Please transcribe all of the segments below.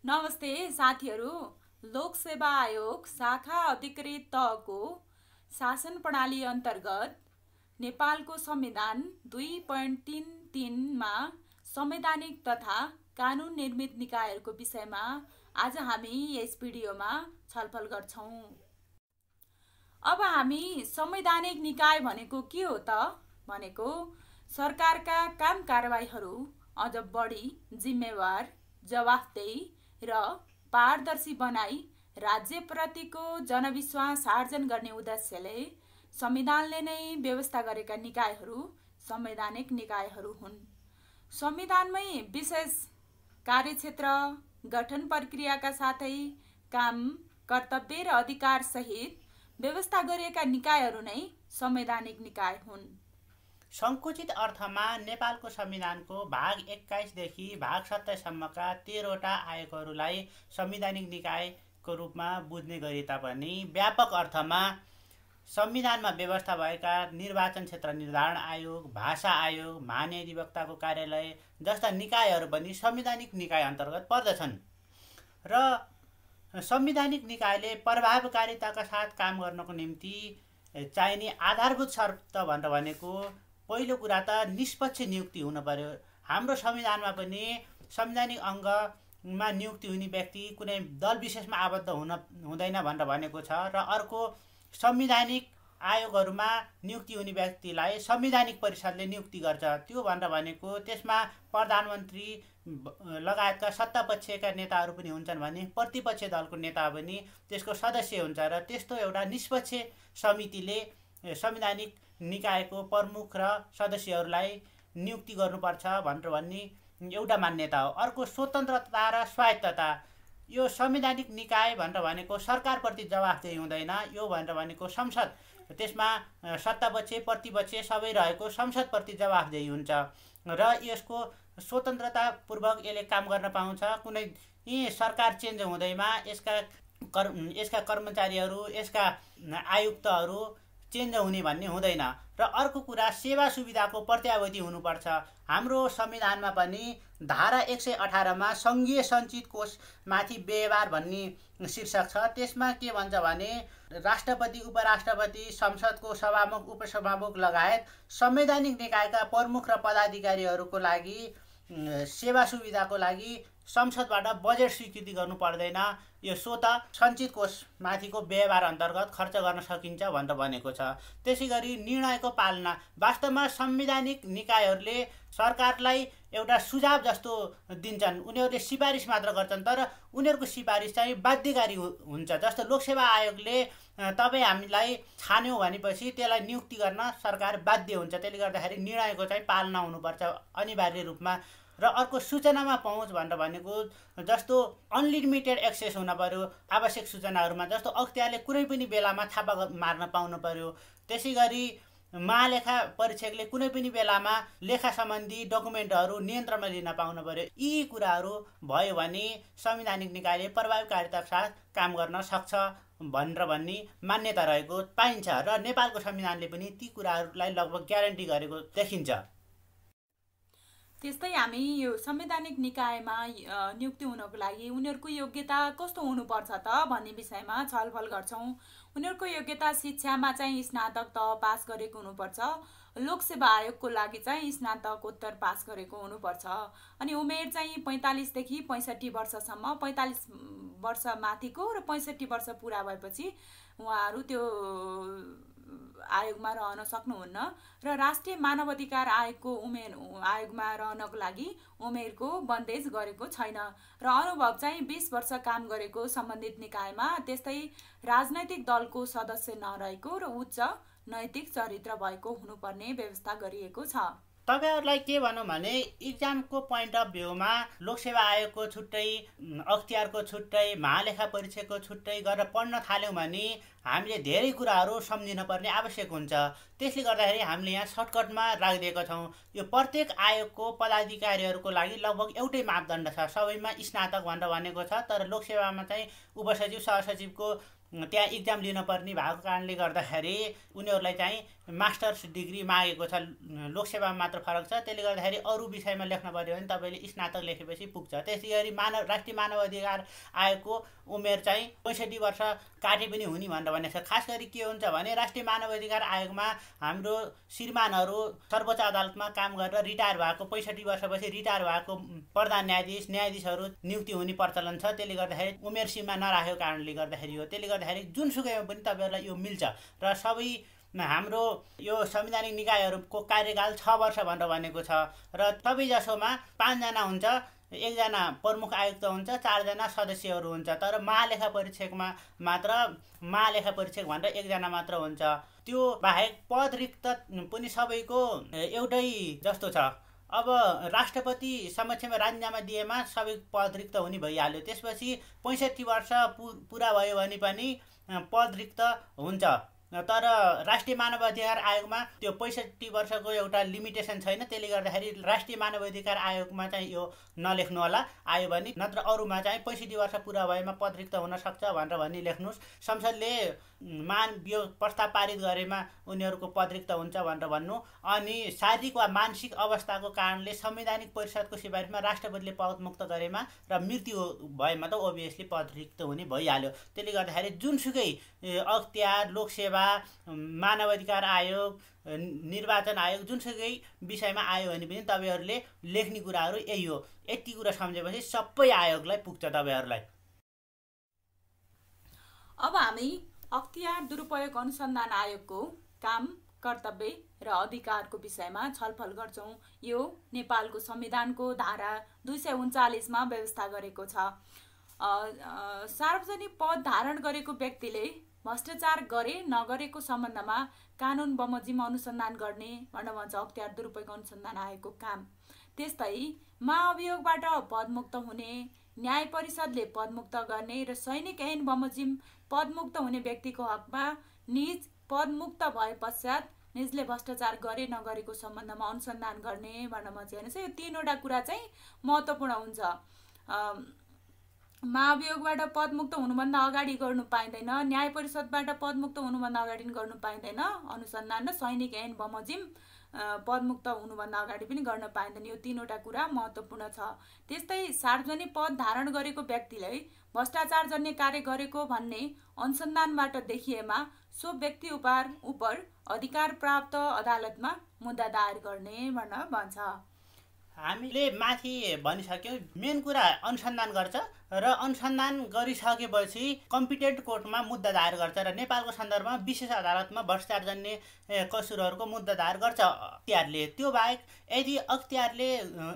नमस्ते साथीहरू। लोक सेवा आयोग शाखा अधिकृत तहको शासन प्रणाली अन्तर्गत नेपालको संविधान 2.33 संवैधानिक तथा कानुन निर्मित निकायहरूको विषयमा आज हामी यस भिडियोमा छलफल गर्छौं। अब हामी संवैधानिक निकाय भनेको के हो त भनेको सरकारका काम कारबाहीहरू अझ बढी जिम्मेवार, जवाफदेही र पारदर्शी बनाई राज्यप्रतिको जनविश्वास आर्जन गर्ने उद्देश्यले संविधानले नै व्यवस्था गरेका निकायहरू संवैधानिक निकायहरू हुन्। संविधानमै विशेष कार्यक्षेत्र, गठन प्रक्रियाका साथै काम, कर्तव्य र अधिकार सहित व्यवस्था गरिएका निकायहरू नै संवैधानिक निकाय हुन्। संकुचित अर्थमा नेपालको संविधानको भाग 21 देखि भाग 27 सम्मका 13 वटा आयोगहरूलाई संवैधानिक निकायको रूपमा बुझ्ने गरे तापनि व्यापक अर्थमा संविधानमा व्यवस्था भएका निर्वाचन क्षेत्र निर्धारण आयोग, भाषा आयोग, महाधिवक्ताको कार्यालय जस्ता निकायहरू पनि संवैधानिक निकाय अन्तर्गत पर्दछन् र संवैधानिक निकायले प्रभावकारिताका साथ काम गर्नको निम्ति चाहिने आधारभूत शर्त भनेको पहिलो कुरा त निष्पक्ष नियुक्ति हुन पर्यो। हाम्रो संविधानमा पनि संवैधानिक अङ्गमा नियुक्ति हुने व्यक्ति कुनै दल विशेषमा आबद्ध हुँदैन भनेर भनेको छ र अर्को संवैधानिक आयोगहरूमा नियुक्ति हुने व्यक्तिलाई संवैधानिक परिषदले नियुक्ति गर्छ। त्यो भनेर भनेको त्यसमा प्रधानमन्त्री लगायतका सत्तापक्षका नेताहरू पनि हुन्छन् भने प्रतिपक्ष दलको नेता पनि त्यसको सदस्य हुन्छ र त्यस्तो एउटा निष्पक्ष समितिले संवैधानिक निकायको प्रमुख र सदस्यहरूलाई नियुक्ति गर्नुपर्छ भनेर भन्ने एउटा मान्यता हो। अर्को स्वतन्त्रता र स्वायत्तता। यो संवैधानिक निकाय भनेर भनेको सरकारप्रति जवाफदेही हुँदैन। यो भनेर भनेको संसद, त्यसमा सत्तापक्ष प्रतिपक्ष सबै रहेको संसदप्रति जवाफदेही हुन्छ र यसको स्वतन्त्रतापूर्वक यसले काम गर्न पाउँछ। कुनै सरकार चेन्ज हुँदैमा यसका कर्मचारीहरू, यसका आयुक्तहरू चेन्ज हुने भन्ने हुँदैन। र अर्को कुरा सेवा सुविधाको प्रत्याभूति हुनुपर्छ। हाम्रो संविधानमा पनि धारा 118 मा सङ्घीय सञ्चित कोषमाथि व्यवहार भन्ने शीर्षक छ। त्यसमा के भन्छ भने राष्ट्रपति, उपराष्ट्रपति, संसदको सभामुख, उपसभामुख लगायत संवैधानिक निकायका प्रमुख र पदाधिकारीहरूको लागि सेवा सुविधाको लागि संसदबाट बजेट स्वीकृति गर्नु पर्दैन। यो स्वत सञ्चित कोषमाथिको व्यवहार अन्तर्गत खर्च गर्न सकिन्छ भनेर भनेको छ। त्यसै गरी निर्णयको पालना। वास्तवमा संवैधानिक निकायहरूले सरकारलाई एउटा सुझाव जस्तो दिन्छन्, उनीहरूले सिफारिस मात्र गर्छन्, तर उनीहरूको सिफारिस चाहिँ बाध्यकारी हुन्छ। जस्तो लोकसेवा आयोगले तपाईँ हामीलाई छान्यो भनेपछि त्यसलाई नियुक्ति गर्न सरकार बाध्य हुन्छ। त्यसले गर्दाखेरि निर्णयको चाहिँ पालना हुनुपर्छ अनिवार्य रूपमा। र अर्को सूचनामा पहुँच भनेर भनेको जस्तो अनलिमिटेड एक्सेस हुन पर्यो आवश्यक सूचनाहरूमा। जस्तो अख्तियारले कुनै पनि बेलामा छापा मार्न पाउनु पर्यो। त्यसै गरी महालेखा परीक्षकले कुनै पनि बेलामा लेखा सम्बन्धी डकुमेन्टहरू नियन्त्रणमा लिन पाउनु पर्यो। यी कुराहरू भयो भने संवैधानिक निकायले प्रभावकारिताका साथ काम गर्न सक्छ भनेर भन्ने मान्यता रहेको पाइन्छ र नेपालको संविधानले पनि ती कुराहरूलाई लगभग ग्यारेन्टी गरेको देखिन्छ। त्यस्तै हामी यो संवैधानिक निकायमा नियुक्ति हुनको लागि उनीहरूको योग्यता कस्तो हुनुपर्छ त भन्ने विषयमा छलफल गर्छौं। उनीहरूको योग्यता शिक्षामा चाहिँ स्नातक तह पास गरेको हुनुपर्छ। लोकसेवा आयोगको लागि चाहिँ स्नातकोत्तर पास गरेको हुनुपर्छ। अनि उमेर चाहिँ 45 देखि 65 वर्षसम्म, 45 वर्ष माथिको र 65 वर्ष पुरा भएपछि उहाँहरू त्यो आयोगमा रहन सक्नुहुन्न र राष्ट्रिय मानव अधिकार आयोगको आयोगमा रहनको लागि उमेरको बन्देज गरेको छैन र अनुभव चाहिँ 20 वर्ष काम गरेको सम्बन्धित निकायमा, त्यस्तै राजनैतिक दलको सदस्य नरहेको र उच्च नैतिक चरित्र भएको हुनुपर्ने व्यवस्था गरिएको छ। तपाईहरुलाई के भनौं भने इक्जामको पोइन्ट अफ भ्यूमा लोकसेवा आयोगको छुट्टै, अख्तियारको छुट्टै, महालेखा परीक्षकको छुट्टै गरेर पढ्न थाल्यौं भने हामीले धेरै कुराहरू सम्झिनुपर्ने आवश्यक हुन्छ। त्यसले गर्दाखेरि हामीले यहाँ सर्टकटमा राखिदिएका छौँ। यो प्रत्येक आयोगको पदाधिकारीहरूको लागि लगभग एउटै मापदण्ड छ, सबैमा स्नातक भनेर भनेको छ। तर लोकसेवामा चाहिँ उपसचिव सहसचिवको त्यहाँ इक्जाम लिनुपर्ने भएको कारणले गर्दाखेरि उनीहरूलाई चाहिँ मास्टर्स डिग्री मागेको छ। लोकसेवामा मात्र फरक छ। त्यसले गर्दाखेरि अरू विषयमा लेख्न पर्यो भने तपाईँले स्नातक लेखेपछि पुग्छ। त्यसै गरी राष्ट्रिय मानव अधिकार आयोगको उमेर चाहिँ 65 वर्ष काटे पनि हुने भनेर भनेको छ। खास गरी के हुन्छ भने राष्ट्रिय मानव अधिकार आयोगमा हाम्रो श्रीमानहरू सर्वोच्च अदालतमा काम गरेर रिटायर भएको 65 वर्षपछि रिटायर भएको प्रधान न्यायाधीशहरू नियुक्ति हुने प्रचलन छ। त्यसले गर्दाखेरि उमेर सीमा नराखेको कारणले गर्दाखेरि हो। त्यसले गर्दाखेरि जुनसुकैमा पनि तपाईँहरूलाई यो मिल्छ। र सबै हाम्रो यो संवैधानिक निकायहरूको कार्यकाल 6 वर्ष भनेर भनेको छ। र सबैजसोमा 5 जना हुन्छ, 1 जना प्रमुख आयुक्त हुन्छ, 4 जना सदस्यहरू हुन्छ। तर महालेखा परीक्षकमा मात्र महालेखा परीक्षक भनेर 1 जना मात्र हुन्छ। त्यो बाहेक पद रिक्त पनि सबैको एउटै जस्तो छ। अब राष्ट्रपति समक्षमा राजीनामा दिएमा सबै पद रिक्त हुने भइहाल्यो। त्यसपछि 65 वर्ष पुरा भयो भने पनि पद रिक्त हुन्छ। तर राष्ट्रिय मानव अधिकार आयोगमा त्यो 65 वर्षको एउटा लिमिटेसन छैन। त्यसले गर्दाखेरि राष्ट्रिय मानव अधिकार आयोगमा चाहिँ यो नलेख्नु होला आयो भने, नत्र अरूमा चाहिँ 65 वर्ष पुरा भएमा पद रिक्त हुन सक्छ भनेर भनी लेख्नुहोस्। संसदले यो प्रस्ताव पारित गरेमा उनीहरूको पद रिक्त हुन्छ भनेर भन्नु। अनि शारीरिक वा मानसिक अवस्थाको कारणले संवैधानिक परिषदको सिफारिसमा राष्ट्रपतिले पद मुक्त गरेमा र मृत्यु भएमा त ओभियसली पद रिक्त हुने भइहाल्यो। त्यसले गर्दाखेरि जुनसुकै अख्तियार, लोकसेवा, मानव अधिकार आयोग, निर्वाचन आयोग जुनसुकै विषयमा आयो भने पनि तपाईँहरूले लेख्ने कुराहरू यही हो। यति कुरा सम्झेपछि सबै आयोगलाई पुग्छ तपाईँहरूलाई। अब हामी अख्तियार दुरुपयोग अनुसन्धान आयोगको काम, कर्तव्य र अधिकारको विषयमा छलफल गर्छौँ। यो नेपालको संविधानको धारा 239 मा व्यवस्था गरेको छ। सार्वजनिक पद धारण गरेको व्यक्तिले भ्रष्टाचार गरे नगरेको सम्बन्धमा कानुन बमोजिम अनुसन्धान गर्ने भनेर भन्छ अख्तियार दुरुपयोग अनुसन्धान आयोगको काम। त्यस्तै महाअभियोगबाट पदमुक्त हुने, न्याय परिषदले पदमुक्त गर्ने र सैनिक ऐन बमोजिम पदमुक्त हुने व्यक्तिको हकमा निज पदमुक्त भए पश्चात निजले भ्रष्टाचार गरे नगरेको सम्बन्धमा अनुसन्धान गर्ने भनेर भन्छ। हेर्नुहोस्, यो 3वटा कुरा चाहिँ महत्त्वपूर्ण हुन्छ। महाभियोगबाट पदमुक्त हुनुभन्दा अगाडि गर्नु पाइँदैन, न्याय परिषदबाट पदमुक्त हुनुभन्दा अगाडि पनि गर्नु पाइँदैन अनुसन्धान, र सैनिक ऐन बमोजिम पदमुक्त हुनुभन्दा अगाडि पनि गर्न पाइँदैन। यो 3वटा कुरा महत्त्वपूर्ण छ। त्यस्तै सार्वजनिक पद धारण गरेको व्यक्तिले भ्रष्टाचार जन्य कार्य गरेको भन्ने अनुसन्धानबाट देखिएमा सो व्यक्ति उप अधिकार प्राप्त अदालतमा मुद्दा दायर गर्ने भनेर भन्छ। हामीले माथि भनिसक्यौँ, मेन कुरा अनुसन्धान गर्छ र अनुसन्धान गरिसकेपछि कम्पिटेन्ट कोर्टमा मुद्दा दायर गर्छ र नेपालको सन्दर्भमा विशेष अदालतमा भ्रष्टाचार जन्य कसुरहरूको मुद्दा दायर गर्छ अख्तियारले। त्यो बाहेक यदि अख्तियारले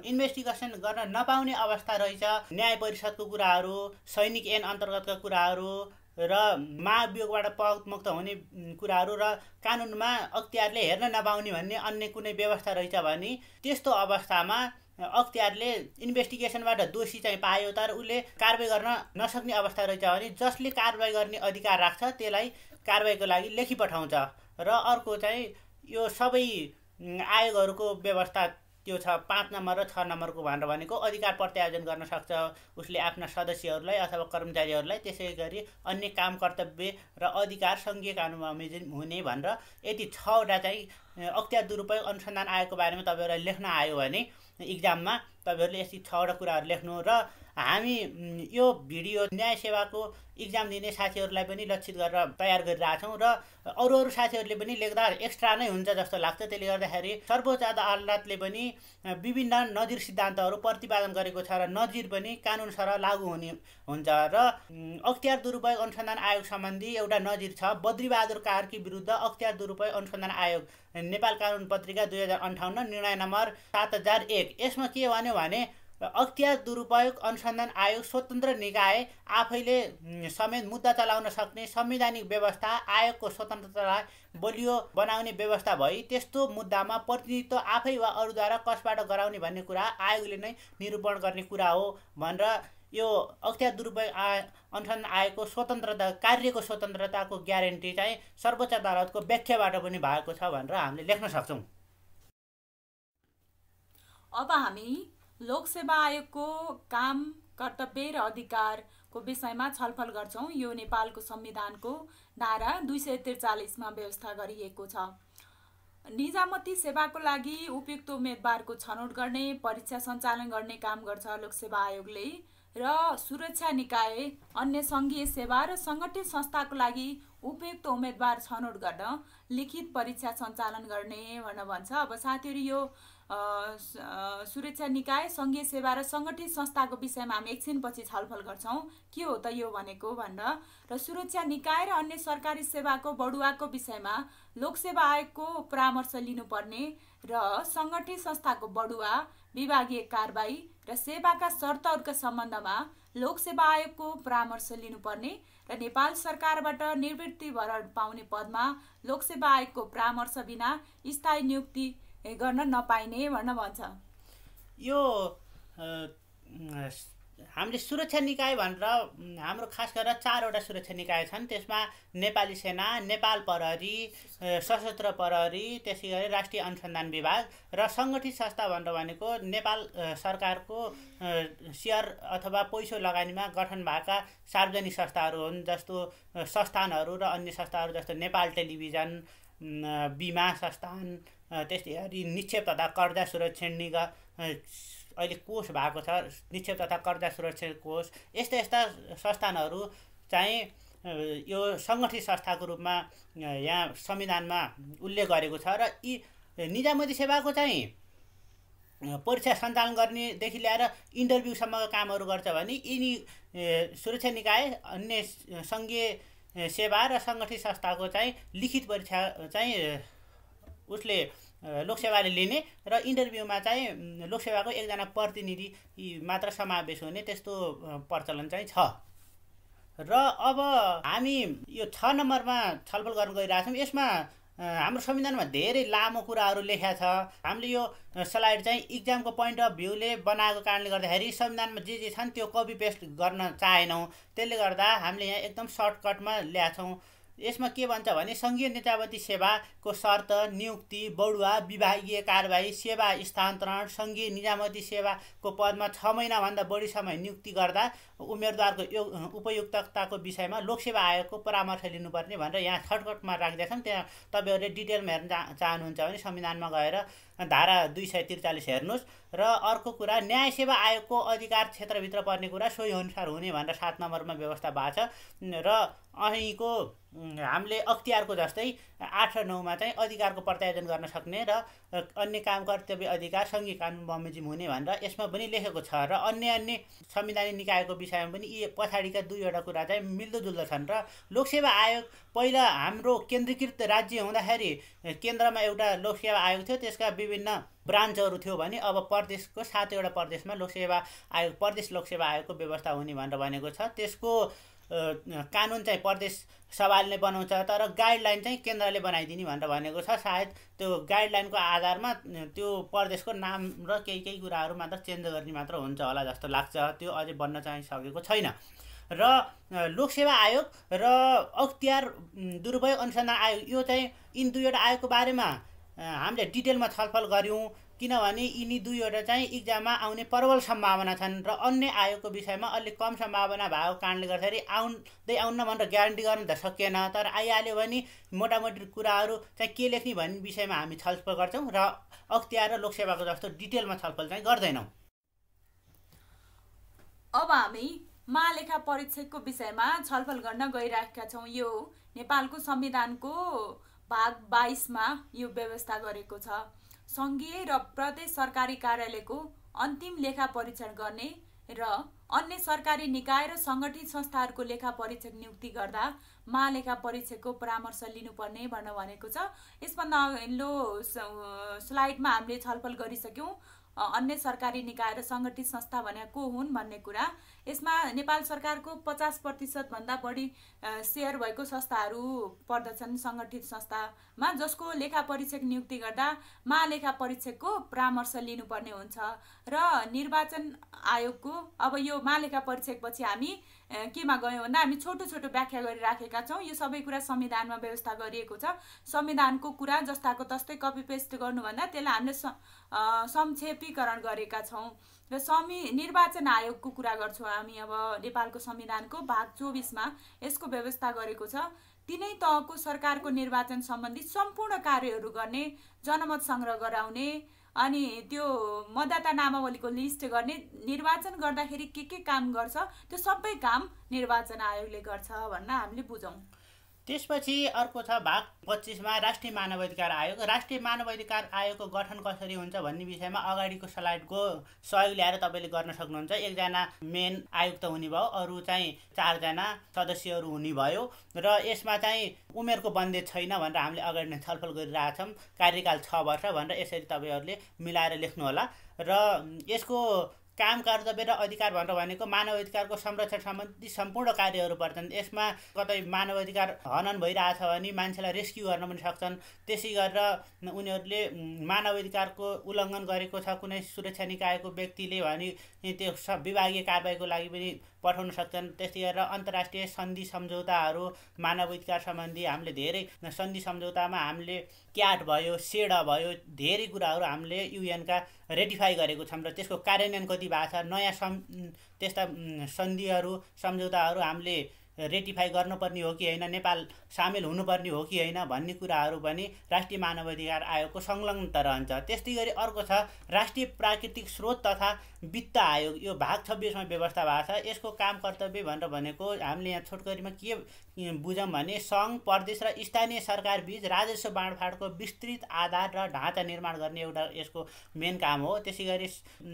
इन्भेस्टिगेसन गर्न नपाउने अवस्था रहेछ, न्याय परिषदको कुराहरू, सैनिक ऐन अन्तर्गतका कुराहरू र महाभियोगबाट पदमुक्त हुने कुराहरू र कानुनमा अख्तियारले हेर्न नपाउने भन्ने अन्य कुनै व्यवस्था रहेछ भने त्यस्तो अवस्थामा अख्तियारले इन्भेस्टिगेसनबाट दोषी चाहिँ पायो तर उसले कारबाही गर्न नसक्ने अवस्था रहेछ भने जसले कारबाही गर्ने अधिकार राख्छ त्यसलाई कारबाहीको लागि लेखी पठाउँछ। र अर्को चाहिँ यो सबै आयोगहरूको व्यवस्था त्यो छ 5 नम्बर र 6 नम्बरको भनेर भनेको अधिकार प्रत्यायोजन गर्न सक्छ उसले आफ्ना सदस्यहरूलाई अथवा कर्मचारीहरूलाई। त्यसै गरी अन्य काम, कर्तव्य र अधिकार सङ्घीय कानुनमा बमोजिम हुने भनेर यति 6वटा चाहिँ अख्तियार दुरुपयोग अनुसन्धान आयोगको बारेमा तपाईँहरूलाई लेख्न आयो भने इक्जाममा तपाईँहरूले यति 6वटा कुराहरू लेख्नु। र हामी यो भिडियो न्याय सेवाको इक्जाम दिने साथीहरूलाई पनि लक्षित गरेर तयार गरिरहेछौँ र अरू साथीहरूले पनि लेख्दा एक्स्ट्रा नै हुन्छ जस्तो लाग्छ। त्यसले गर्दाखेरि सर्वोच्च अदालतले पनि विभिन्न नजिर सिद्धान्तहरू प्रतिपादन गरेको छ र नजिर पनि कानुन सरह लागू हुने हुन्छ। र अख्तियार दुरुपयोग अनुसन्धान आयोग सम्बन्धी एउटा नजिर छ, बद्रीबहादुर कार्की विरुद्ध अख्तियार दुरुपयोग अनुसन्धान आयोग, नेपाल कानुन पत्रिका 2058, निर्णय नम्बर 7001। यसमा के भन्यो भने अख्तियार दुरुपयोग अनुसन्धान आयोग स्वतन्त्र निकाय आफैले समेत मुद्दा चलाउन सक्ने संवैधानिक व्यवस्था, आयोगको स्वतन्त्रतालाई बलियो बनाउने व्यवस्था भई त्यस्तो मुद्दामा प्रतिनिधित्व आफै वा अरूद्वारा कसबाट गराउने भन्ने कुरा आयोगले नै निरूपण गर्ने कुरा हो भनेर यो अख्तियार दुरुपयोग अनुसन्धान आयोगको स्वतन्त्रता कार्यको स्वतन्त्रताको ग्यारेन्टी चाहिँ सर्वोच्च अदालतको व्याख्याबाट पनि भएको छ भनेर हामीले लेख्न सक्छौँ। अब हामी लोकसेवा आयोगको काम, कर्तव्य र अधिकारको विषयमा छलफल गर्छौँ। यो नेपालको संविधानको धारा 243 व्यवस्था गरिएको छ। निजामती सेवाको लागि उपयुक्त उम्मेदवारको छनौट गर्ने, परीक्षा सञ्चालन गर्ने काम गर्छ लोकसेवा आयोगले। र सुरक्षा निकाय अन्य सङ्घीय सेवा र सङ्गठित संस्थाको लागि उपयुक्त उम्मेदवार छनौट गर्न लिखित परीक्षा सञ्चालन गर्ने भनेर भन्छ। अब साथीहरू, यो सुरक्षा निकाय, सङ्घीय सेवा र सङ्गठित संस्थाको विषयमा हामी एकछिनपछि छलफल गर्छौँ के हो त यो भनेको भनेर। र सुरक्षा निकाय र अन्य सरकारी सेवाको बढुवाको विषयमा लोकसेवा आयोगको परामर्श लिनुपर्ने र सङ्गठित संस्थाको बढुवा, विभागीय कारबाही र सेवाका शर्तहरूका सम्बन्धमा लोकसेवा आयोगको परामर्श लिनुपर्ने र नेपाल सरकारबाट निवृत्ति भरण पाउने पदमा लोकसेवा आयोगको परामर्श बिना स्थायी नियुक्ति गर्न नपाइने भनेर भन्छ। यो हामीले सुरक्षा निकाय भनेर हाम्रो खास गरेर 4वटा सुरक्षा निकाय छन्। त्यसमा नेपाली सेना, नेपाल प्रहरी, सशस्त्र प्रहरी, त्यसै गरी राष्ट्रिय अनुसन्धान विभाग र सङ्गठित संस्था भनेर भनेको नेपाल सरकारको सेयर अथवा पैसो लगानीमा गठन भएका सार्वजनिक संस्थाहरू हुन्। जस्तो संस्थानहरू र अन्य संस्थाहरू जस्तो नेपाल टेलिभिजन, बिमा संस्थान, त्यस्तै गरी निक्षेप तथा कर्जा सुरक्षण निगम, अहिले कोष भएको छ निक्षेप तथा कर्जा सुरक्षण कोष। यस्ता संस्थानहरू चाहिँ यो सङ्गठित संस्थाको रूपमा यहाँ संविधानमा उल्लेख गरेको छ। र यी निजामती सेवाको चाहिँ परीक्षा सञ्चालन गर्नेदेखि ल्याएर इन्टरभ्यूसम्मका कामहरू गर्छ भने यिनी सुरक्षा निकाय, अन्य सङ्घीय सेवा र सङ्गठित संस्थाको चाहिँ लिखित परीक्षा चाहिँ उसले लोकसेवाले लिने र इन्टरभ्यूमा चाहिँ लोकसेवाको एकजना प्रतिनिधि मात्र समावेश हुने त्यस्तो प्रचलन चाहिँ छ। र अब हामी यो 6 नम्बरमा छलफल गर्न गइरहेछौँ। यसमा हाम्रो संविधानमा धेरै लामो कुराहरू लेखा छ। हामीले यो स्लाइड चाहिँ इक्जामको पोइन्ट अफ भ्यूले बनाएको कारणले गर्दाखेरि संविधानमा जे छन् त्यो कपी पेस्ट गर्न चाहेनौँ। त्यसले गर्दा हामीले यहाँ एकदम सर्टकटमा ल्याछौँ। यसमा के भन्छ भने सङ्घीय निजामती सेवाको शर्त, नियुक्ति, बढुवा, विभागीय कारबाही, सेवा स्थानान्तरण, सङ्घीय निजामती सेवाको पदमा 6 महिनाभन्दा बढी समय नियुक्ति गर्दा उम्मेदवारको उपयुक्तताको विषयमा लोकसेवा आयोगको परामर्श लिनुपर्ने भनेर यहाँ सर्टकटमा राख्दैछौँ। त्यहाँ तपाईँहरूले डिटेलमा हेर्न चाहनुहुन्छ भने संविधानमा गएर धारा 243 हेर्नुहोस्। र अर्को कुरा, न्याय सेवा आयोगको अधिकार क्षेत्रभित्र पर्ने कुरा सोही अनुसार हुने भनेर 7 नम्बरमा व्यवस्था भएको छ। र અહીંको हामीले अख्तियारको जस्तै 8 र 9मा चाहिँ अधिकारको प्रत्यायोजन गर्न सक्ने र अन्य काम कर्तव्य अधिकार सङ्घीय कानुन बमोजिम हुने भनेर यसमा पनि लेखेको छ। र अन्य संवैधानिक निकायको विषयमा पनि यी पछाडिका 2वटा कुरा चाहिँ मिल्दोजुल्दो छन्। र लोकसेवा आयोग पहिला हाम्रो केन्द्रीकृत राज्य हुँदाखेरि केन्द्रमा एउटा लोकसेवा आयोग थियो, त्यसका विभिन्न ब्रान्चहरू थियो भने अब प्रदेशको 7वटा प्रदेशमा लोकसेवा आयोग, प्रदेश लोकसेवा आयोगको व्यवस्था हुने भनेर भनेको छ। त्यसको कानुन चाहिँ प्रदेश सभाले नै बनाउँछ, तर गाइडलाइन चाहिँ केन्द्रले बनाइदिने भनेर भनेको छ। सायद त्यो गाइडलाइनको आधारमा त्यो प्रदेशको नाम र केही कुराहरू मात्र चेन्ज गर्ने मात्र हुन्छ होला जस्तो लाग्छ। त्यो अझै बन्न चाहिँ सकेको छैन। र लोकसेवा आयोग र अख्तियार दुरुपयोग अनुसन्धान आयोग, यो चाहिँ यिन 2वटा आयोगको बारेमा हामीले डिटेलमा छलफल गऱ्यौँ, किनभने यिनी 2वटा चाहिँ इक्जाममा आउने प्रबल सम्भावना छन्। र अन्य आयोगको विषयमा अलिक कम सम्भावना भएको कारणले गर्दाखेरि आउन्न भनेर ग्यारेन्टी गर्न त सकिएन, तर आइहाल्यो भने मोटामोटी कुराहरू चाहिँ के लेख्ने भन्ने विषयमा हामी छलफल गर्छौँ र अख्तियार र लोकसेवाको जस्तो डिटेलमा छलफल चाहिँ गर्दैनौँ। अब हामी महालेखा परीक्षकको विषयमा छलफल गर्न गइरहेका छौँ। यो नेपालको संविधानको भाग 22मा यो व्यवस्था गरेको छ। सङ्घीय र प्रदेश सरकारी कार्यालयको अन्तिम लेखा परीक्षण गर्ने र अन्य सरकारी निकाय र सङ्गठित संस्थाहरूको लेखा परीक्षक नियुक्ति गर्दा महालेखा परीक्षकको परामर्श लिनुपर्ने भनेर भनेको छ। यसभन्दा अघिल्लो स्लाइडमा हामीले छलफल गरिसक्यौँ। अन्य सरकारी निकाय र सङ्गठित संस्था भनेको को हुन् भन्ने कुरा। यसमा नेपाल सरकारको 50% भन्दा बढी सेयर भएको संस्थाहरू पर्दछन् सङ्गठित संस्थामा, जसको लेखा परीक्षक नियुक्ति गर्दा महालेखा परीक्षकको परामर्श लिनुपर्ने हुन्छ। र निर्वाचन आयोगको अब यो महालेखा परीक्षकपछि हामी केमा गयौँ भन्दा हामी छोटो छोटो व्याख्या गरिराखेका छौँ। यो सबै कुरा संविधानमा व्यवस्था गरिएको छ। संविधानको कुरा जस्ताको तस्तै कपी पेस्ट गर्नुभन्दा त्यसलाई हामीले संक्षेपीकरण गरेका छौँ। र निर्वाचन आयोगको कुरा गर्छौँ हामी। अब नेपालको संविधानको भाग 24मा यसको व्यवस्था गरेको छ। तिनै तहको सरकारको निर्वाचन सम्बन्धी सम्पूर्ण कार्यहरू गर्ने, जनमत सङ्ग्रह गराउने, अनि त्यो मतदाता नामावलीको लिस्ट गर्ने, निर्वाचन गर्दाखेरि के काम गर्छ त्यो सबै काम निर्वाचन आयोगले गर्छ भन्न हामीले बुझौँ। त्यसपछि अर्को छ भाग 25मा राष्ट्रिय मानवाधिकार आयोग। राष्ट्रिय मानवाधिकार आयोगको गठन कसरी हुन्छ भन्ने विषयमा अगाडिको स्लाइडको सहयोग ल्याएर तपाईँले गर्न सक्नुहुन्छ। एकजना मेन आयुक्त हुने भयो, अरू चाहिँ 4 जना सदस्यहरू हुने भयो र यसमा चाहिँ उमेरको बन्देज छैन भनेर हामीले अगाडि नै छलफल गरिरहेछौँ। कार्यकाल 6 वर्ष भनेर यसरी तपाईँहरूले मिलाएर लेख्नुहोला। र यसको काम, कर्तव्य र अधिकार भनेको मानवाधिकारको संरक्षण सम्बन्धी सम्पूर्ण कार्यहरू पर्छन्। यसमा कतै मानवाधिकार हनन भइरहेछ भने मान्छेलाई रेस्क्यु गर्न पनि सक्छन्। त्यसै गरेर उनीहरूले मानवाधिकारको उल्लङ्घन गरेको छ कुनै सुरक्षा निकायको व्यक्तिले भने त्यो विभागीय कारबाहीको लागि पनि पठाउन सक्छन्। त्यस्तै गरेर अन्तर्राष्ट्रिय सन्धि सम्झौताहरू मानवाधिकार सम्बन्धी हामीले धेरै सन्धि सम्झौतामा हामीले क्याट भयो, सेडा भयो, धेरै कुराहरू हामीले युएनका रेटिफाई गरेको छौँ र त्यसको कार्यान्वयन कति भएको छ, नयाँ त्यस्ता सन्धिहरू सम्झौताहरू हामीले रेटिफाई गर्नुपर्ने हो कि होइन, नेपाल सामेल हुनुपर्ने हो कि होइन भन्ने कुराहरू पनि राष्ट्रिय मानवाधिकार आयोगको संलग्नता रहन्छ। त्यस्तै गरी अर्को छ राष्ट्रिय प्राकृतिक स्रोत तथा वित्त आयोग। यो भाग 26मा व्यवस्था भएको छ। यसको काम, कर्तव्य भनेको हामीले यहाँ छोटकरीमा के बुझौँ भने सङ्घ, प्रदेश र स्थानीय सरकार बीच राजस्व बाँडफाँडको विस्तृत आधार र ढाँचा निर्माण गर्ने एउटा यसको मेन काम हो। त्यसै गरी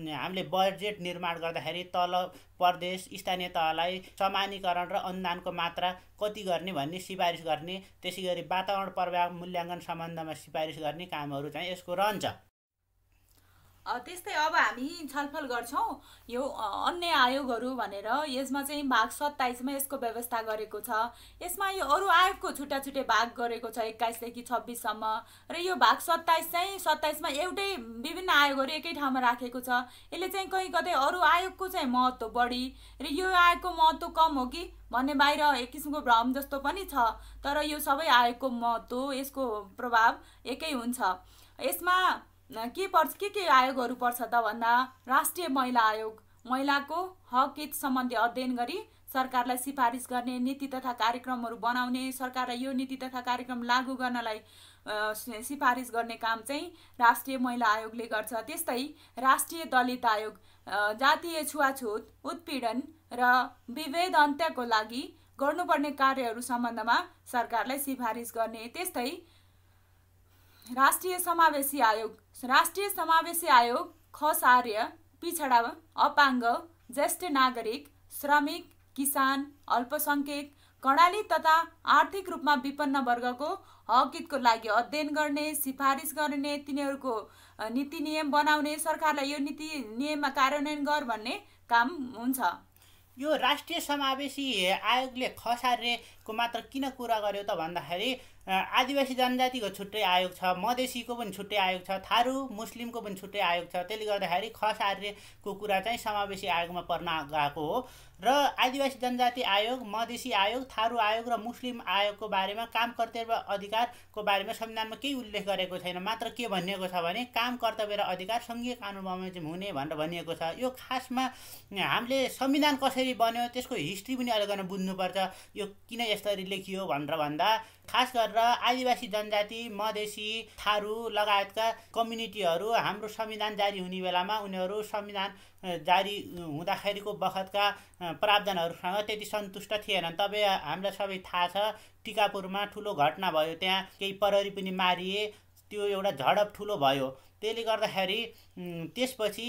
हामीले बजेट निर्माण गर्दाखेरि तल प्रदेश, स्थानीय तहलाई समानीकरण र अनुदानको मात्रा कति गर्ने भन्ने सिफारिस गर्ने, त्यसै गरी वातावरण प्रभाव मूल्याङ्कन सम्बन्धमा सिफारिस गर्ने कामहरू चाहिँ यसको रहन्छ। त्यस्तै अब हामी छलफल गर्छौँ यो अन्य आयोगहरू भनेर। यसमा चाहिँ भाग 27मा यसको व्यवस्था गरेको छ। यसमा यो अरू आयोगको छुट्टा छुट्टै भाग गरेको छ 21 देखि 26सम्म। र यो भाग 27मा एउटै विभिन्न आयोगहरू एकै ठाउँमा राखेको छ। यसले चाहिँ कहीँ कतै अरू आयोगको चाहिँ महत्त्व बढी र यो आयोगको महत्त्व कम हो कि भन्ने बाहिर एक किसिमको भ्रम जस्तो पनि छ। तर यो सबै आयोगको महत्त्व, यसको प्रभाव एकै हुन्छ। यसमा के आयोगहरू पर्छ त भन्दा राष्ट्रिय महिला आयोग, महिलाको हक हित सम्बन्धी अध्ययन गरी सरकारलाई सिफारिस गर्ने, नीति तथा कार्यक्रमहरू बनाउने, सरकारलाई यो नीति तथा कार्यक्रम लागू गर्नलाई सिफारिस गर्ने काम चाहिँ राष्ट्रिय महिला आयोगले गर्छ। त्यस्तै राष्ट्रिय दलित आयोग जातीय छुवाछुत, उत्पीडन र विभेद अन्त्यको लागि गर्नुपर्ने कार्यहरू सम्बन्धमा सरकारलाई सिफारिस गर्ने। त्यस्तै राष्ट्रिय समावेशी आयोग, राष्ट्रिय समावेशी आयोग खस आर्य, पिछडा, अपाङ्ग, ज्येष्ठ नागरिक, श्रमिक, किसान, अल्पसङ्ख्यक, कर्णाली तथा आर्थिक रूपमा विपन्न वर्गको हक हितको लागि अध्ययन गर्ने, सिफारिस गर्ने, तिनीहरूको नीति नियम बनाउने, सरकारलाई यो नीति नियममा कार्यान्वयन गर भन्ने काम हुन्छ। यो राष्ट्रिय समावेशी आयोगले खसार्यको मात्र किन कुरा गर्यो त भन्दाखेरि आदिवासी जनजातिको छुट्टै आयोग छ, मधेसीको पनि छुट्टै आयोग छ, थारू मुस्लिमको पनि छुट्टै आयोग छ। त्यसले गर्दाखेरि खसार्यको कुरा चाहिँ समावेशी आयोगमा पर्न गएको हो। र आदिवासी जनजाति आयोग, मधेसी आयोग, थारू आयोग र मुस्लिम आयोगको बारेमा काम कर्तव्य अधिकारको बारेमा संविधानमा केही उल्लेख गरेको छैन। मात्र के भनिएको छ भने काम कर्तव्य र अधिकार सङ्घीय कानुन बमोजिम हुने भनेर भनिएको छ। यो खासमा हामीले संविधान कसरी बन्यो त्यसको हिस्ट्री पनि अलिकति बुझ्नुपर्छ। यो किन यसरी लेखियो भनेर भन्दा खास गरेर आदिवासी जनजाति, मधेसी, थारू लगायतका कम्युनिटीहरू हाम्रो संविधान जारी हुने बेलामा उनीहरू संविधान जारी हुँदाखेरिको बखतका प्रावधानहरूसँग त्यति सन्तुष्ट थिएनन्। तपाईँ हामीलाई सबै थाहा छ टिकापुरमा ठुलो घटना भयो, त्यहाँ केही प्रहरी पनि मारिए, त्यो एउटा झडप ठुलो भयो। त्यसले गर्दाखेरि त्यसपछि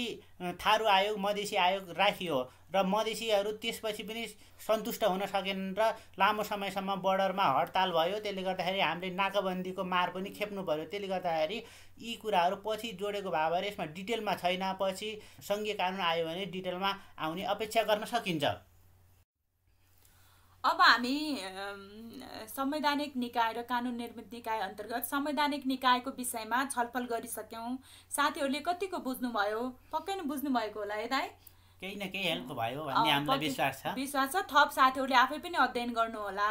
थारू आयोग, मधेसी आयोग राखियो र मधेसीहरू त्यसपछि पनि सन्तुष्ट हुन सकेनन् र लामो समयसम्म बोर्डरमा हडताल भयो। त्यसले गर्दाखेरि हामीले नाकाबन्दीको मार पनि खेप्नु पर्यो। त्यसले गर्दाखेरि यी कुराहरू पछि जोडेको भए भएर यसमा डिटेलमा छैन, पछि सङ्घीय कानुन आयो भने डिटेलमा आउने अपेक्षा गर्न सकिन्छ। अब हामी संवैधानिक निकाय र कानुन निर्मित निकाय अन्तर्गत संवैधानिक निकायको विषयमा छलफल गरिसक्यौँ। साथीहरूले कतिको बुझ्नुभयो? पक्कै नै बुझ्नुभएको होला है दाइ? केही न केही हेल्प भयो भन्ने हामीलाई विश्वास छ। थप साथीहरूले आफै पनि अध्ययन गर्नुहोला।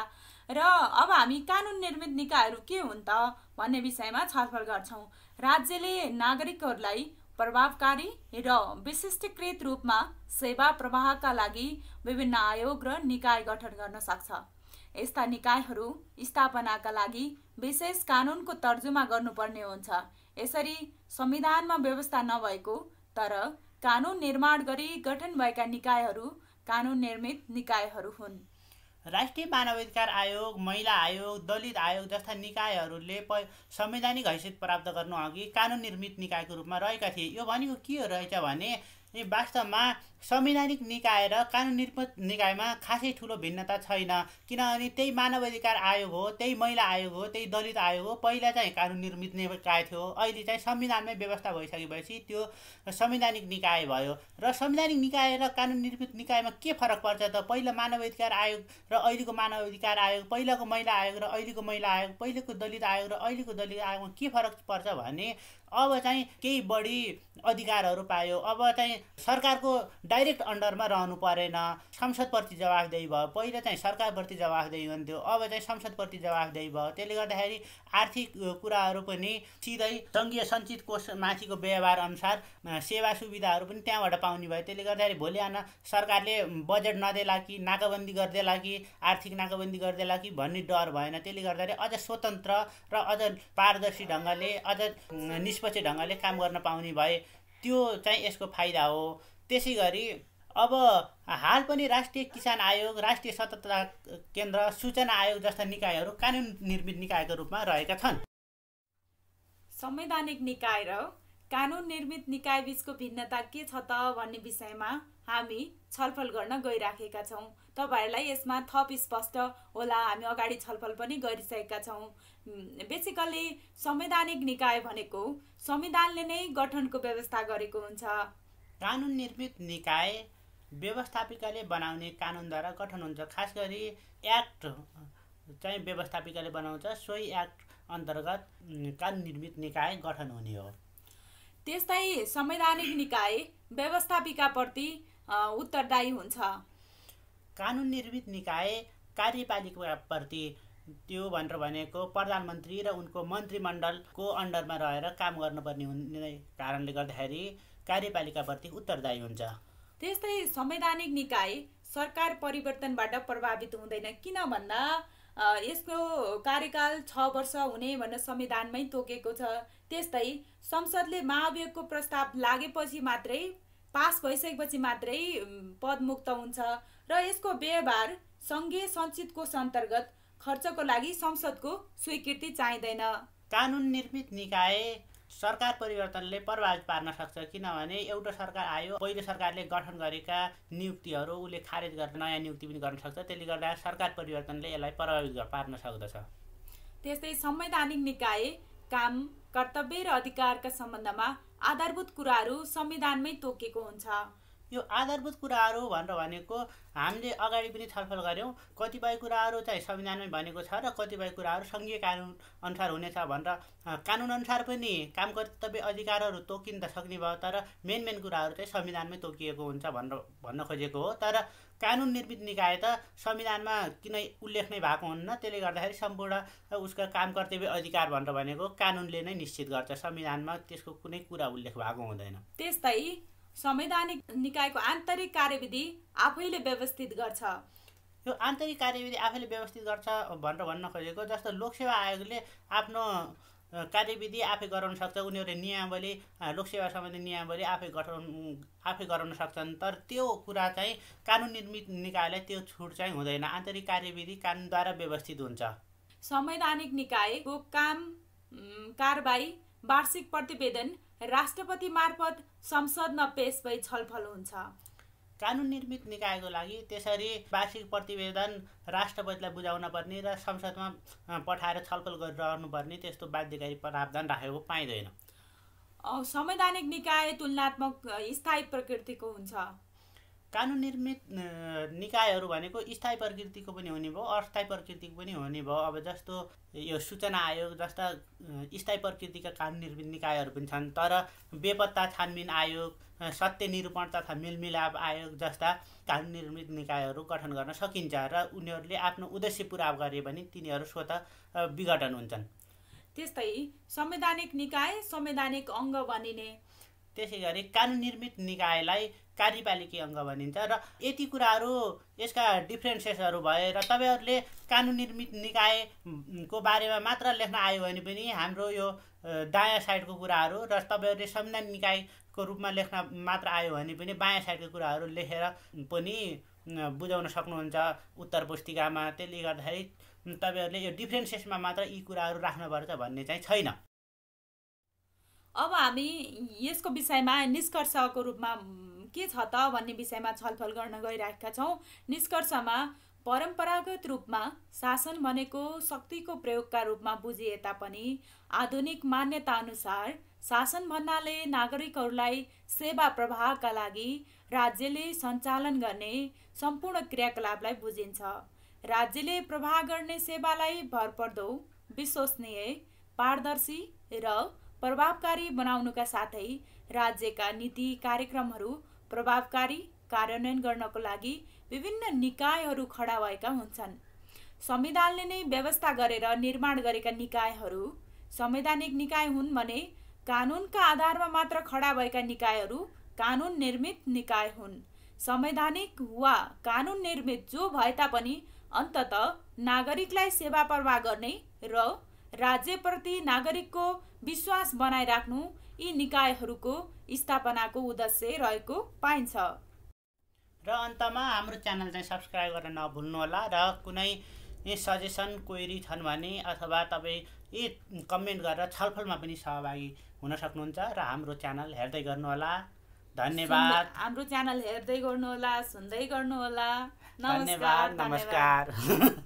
र अब हामी कानुन निर्मित निकायहरू के हुन् त भन्ने विषयमा छलफल गर्छौँ। राज्यले नागरिकहरूलाई प्रभावकारी र विशिष्टीकृत रूपमा सेवा प्रवाहका लागि विभिन्न आयोग र निकाय गठन गर्न सक्छ। यस्ता निकायहरू स्थापनाका लागि विशेष कानुनको तर्जुमा गर्नुपर्ने हुन्छ। यसरी संविधानमा व्यवस्था नभएको तर कानुन निर्माण गरी गठन भएका निकायहरू कानुन निर्मित निकायहरू हुन्। राष्ट्रिय मानवाधिकार आयोग, महिला आयोग, दलित आयोग जस्ता निकायहरूले संवैधानिक हैसियत प्राप्त गर्नु अघि कानुन निर्मित निकायको रूपमा रहेका थिए। यो भनेको के रहेछ भने वास्तवमा संवैधानिक निकाय र कानुन निर्मित निकायमा खासै ठुलो भिन्नता छैन, किनभने त्यही मानवाधिकार आयोग हो, त्यही महिला आयोग हो, त्यही दलित आयोग हो। पहिला चाहिँ कानुन निर्मित निकाय थियो, अहिले चाहिँ संविधानमै व्यवस्था भइसकेपछि त्यो संवैधानिक निकाय भयो। र संवैधानिक निकाय र कानुन निर्मित निकायमा के फरक पर्छ त? पहिला मानवाधिकार आयोग र अहिलेको मानवाधिकार आयोग, पहिलाको महिला आयोग र अहिलेको महिला आयोग, पहिलेको दलित आयोग र अहिलेको दलित आयोगमा के फरक पर्छ भने अब चाहिँ केही बढी अधिकारहरू पायो। अब चाहिँ सरकारको डाइरेक्ट अन्डरमा रहनु परेन, संसदप्रति जवाफदेही भयो। पहिला चाहिँ सरकारप्रति जवाफदेही हुन्थ्यो, अब चाहिँ संसदप्रति जवाफदेही भयो। त्यसले गर्दाखेरि आर्थिक कुराहरू पनि सिधै सङ्घीय सञ्चित कोष माथिको व्यवहार अनुसार सेवा सुविधाहरू पनि त्यहाँबाट पाउने भयो। त्यसले गर्दाखेरि भोलि आउन सरकारले बजेट नदेला कि नाकाबन्दी गरिदेला कि आर्थिक नाकाबन्दी गरिदेला कि भन्ने डर भएन। त्यसले गर्दाखेरि अझ स्वतन्त्र र अझ पारदर्शी ढङ्गले, अझ निष्पक्ष ढङ्गले काम गर्न पाउने भए। त्यो चाहिँ यसको फाइदा हो। त्यसै गरी अब हाल पनि राष्ट्रिय किसान आयोग, राष्ट्रिय सतर्कता केन्द्र, सूचना आयोग जस्ता निकायहरू कानुन निर्मित निकायको रूपमा रहेका छन्। संवैधानिक निकाय र कानुन निर्मित निकाय बीचको भिन्नता के छ त भन्ने विषयमा हामी छलफल गर्न गइराखेका छौँ। तपाईहरूलाई यसमा थप स्पष्ट होला, हामी अगाडि छलफल पनि गरिसकेका छौँ। बेसिकल्ली संवैधानिक निकाय भनेको संविधानले नै गठनको व्यवस्था गरेको हुन्छ। कानुन निर्मित निकाय व्यवस्थापिकाले बनाउने कानुनद्वारा गठन हुन्छ। खास गरी एक्ट चाहिँ व्यवस्थापिकाले बनाउँछ, सोही एक्ट अन्तर्गत कानुन निर्मित निकाय गठन हुने हो। त्यस्तै संवैधानिक निकाय व्यवस्थापिकाप्रति उत्तरदायी हुन्छ। कानुन निर्मित निकाय कार्यपालिकाप्रति, त्यो भनेर भनेको प्रधानमन्त्री र उनको मन्त्रीमण्डलको अन्डरमा रहेर काम गर्नुपर्ने हुने कारणले गर्दाखेरि कार्यपालिकाप्रति उत्तरदायी हुन्छ। त्यस्तै संवैधानिक निकाय सरकार परिवर्तनबाट प्रभावित हुँदैन। किन भन्दा यसको कार्यकाल 6 वर्ष हुने भनेर संविधानमै तोकेको छ। त्यस्तै संसदले महाभियोगको प्रस्ताव लागेपछि मात्रै, पास भइसकेपछि मात्रै पदमुक्त हुन्छ र यसको व्यवहार सङ्घीय सञ्चित कोष अन्तर्गत खर्चको लागि संसदको स्वीकृति चाहिँदैन। कानुन निर्मित निकाय सरकार परिवर्तनले प्रभावित पार्न सक्छ, किनभने एउटा सरकार आयो, पहिलो सरकारले गठन गरेका नियुक्तिहरू उसले खारेज गरेर नयाँ नियुक्ति पनि गर्न सक्छ। त्यसले गर्दा सरकार परिवर्तनले यसलाई प्रभावित पार्न सक्दछ। त्यस्तै संवैधानिक निकाय काम, कर्तव्य र अधिकारका सम्बन्धमा आधारभूत कुराहरू संविधानमै तोकेको हुन्छ। यो आधारभूत कुराहरू भनेर भनेको हामीले अगाडि पनि छलफल गऱ्यौँ। कतिपय कुराहरू चाहिँ संविधानमै भनेको छ र कतिपय कुराहरू सङ्घीय कानुन अनुसार हुनेछ भनेर कानुन अनुसार पनि काम, कर्तव्य, अधिकारहरू तोकिन त सक्ने भयो, तर मेन कुराहरू चाहिँ संविधानमै तोकिएको हुन्छ भनेर भन्न खोजेको हो। तर कानुन निर्मित निकाय त संविधानमा किन उल्लेख नै भएको हुन्न। त्यसले गर्दाखेरि सम्पूर्ण उसका काम, कर्तव्य, अधिकार भनेर भनेको कानुनले नै निश्चित गर्छ, संविधानमा त्यसको कुनै कुरा उल्लेख भएको हुँदैन। त्यस्तै संवैधानिक निकायको आन्तरिक कार्यविधि आफैले व्यवस्थित गर्छ। यो आन्तरिक कार्यविधि आफैले व्यवस्थित गर्छ भनेर भन्न खोजेको, जस्तो लोकसेवा आयोगले आफ्नो कार्यविधि आफै गराउन सक्छ। उनीहरूले नियमावली, लोकसेवा सम्बन्धी नियमावली आफै गराउन सक्छन्। तर त्यो कुरा चाहिँ कानुन निर्मित निकायलाई त्यो छुट चाहिँ हुँदैन। आन्तरिक कार्यविधि कानुनद्वारा व्यवस्थित हुन्छ। संवैधानिक निकायको काम, कारबाही, वार्षिक प्रतिवेदन राष्ट्रपति मार्फत संसदमा पेश भई छलफल हुन्छ। कानुन निर्मित निकायको लागि त्यसरी वार्षिक प्रतिवेदन राष्ट्रपतिलाई बुझाउन पर्ने र संसदमा पठाएर छलफल गरिरहनुपर्ने त्यस्तो बाध्यकारी प्रावधान राखेको पाइँदैन। संवैधानिक निकाय तुलनात्मक स्थायी प्रकृतिको हुन्छ। कानुन निर्मित निकायहरू भनेको स्थायी प्रकृतिको पनि हुने भयो, अस्थायी प्रकृतिको पनि हुने भयो। अब जस्तो यो सूचना आयोग जस्ता स्थायी प्रकृतिका कानुन निर्मित निकायहरू पनि छन्, तर बेपत्ता छानबिन आयोग, सत्य निरूपण तथा मेलमिलाप आयोग जस्ता कानुन निर्मित निकायहरू गठन गर्न सकिन्छ र उनीहरूले आफ्नो उद्देश्य पुरा गरे भने तिनीहरू स्वतः विघटन हुन्छन्। त्यस्तै संवैधानिक निकाय संवैधानिक अङ्ग बनिने। त्यसै गरी कानुन निर्मित निकायलाई कार्यपालिकीय अङ्ग भनिन्छ र यति कुराहरू यसका डिफ्रेन्सेसहरू भए र तपाईँहरूले कानुन निर्मित निकायको बारेमा मात्र लेख्न आयो भने पनि हाम्रो यो दायाँ साइडको कुराहरू र तपाईँहरूले संवैधानिक निकायको रूपमा लेख्न मात्र आयो भने पनि बायाँ साइडको कुराहरू लेखेर पनि बुझाउन सक्नुहुन्छ उत्तर पुस्तिकामा। त्यसले गर्दाखेरि तपाईँहरूले यो डिफ्रेन्सेसमा मात्र यी कुराहरू राख्नुपर्छ भन्ने चाहिँ छैन। अब हामी यसको विषयमा निष्कर्षको रूपमा के छ त भन्ने विषयमा छलफल गर्न गइरहेका छौँ। निष्कर्षमा परम्परागत रूपमा शासन भनेको शक्तिको प्रयोगका रूपमा बुझिए तापनि आधुनिक मान्यता अनुसार शासन भन्नाले नागरिकहरूलाई सेवा प्रवाहका लागि राज्यले सञ्चालन गर्ने सम्पूर्ण क्रियाकलापलाई बुझिन्छ। राज्यले प्रवाह गर्ने सेवालाई भरपर्दो, विश्वसनीय, पारदर्शी र प्रभावकारी बनाउनुका साथै राज्यका नीति कार्यक्रमहरू प्रभावकारी कार्यान्वयन गर्नको लागि विभिन्न निकायहरू खडा भएका हुन्छन्। संविधानले नै व्यवस्था गरेर निर्माण गरेका निकायहरू संवैधानिक निकाय हुन् भने कानुनका आधारमा मात्र खडा भएका निकायहरू कानुन निर्मित निकाय हुन्। संवैधानिक वा कानुन निर्मित जो भए तापनि अन्ततः नागरिकलाई सेवा प्रवाह गर्ने र राज्यप्रति नागरिकको विश्वास बनाइराख्नु यी निकायहरूको स्थापनाको उद्देश्य रहेको पाइन्छ। र अन्तमा हाम्रो च्यानल चाहिँ सब्सक्राइब गर्न नभुल्नुहोला र कुनै सजेसन क्वेरी छन् भने अथवा तपाईँ यी कमेन्ट गरेर छलफलमा पनि सहभागी हुन सक्नुहुन्छ र हाम्रो च्यानल हेर्दै गर्नुहोला। धन्यवाद। हाम्रो च्यानल हेर्दै गर्नुहोला, सुन्दै गर्नुहोला। धन्यवाद, नमस्कार।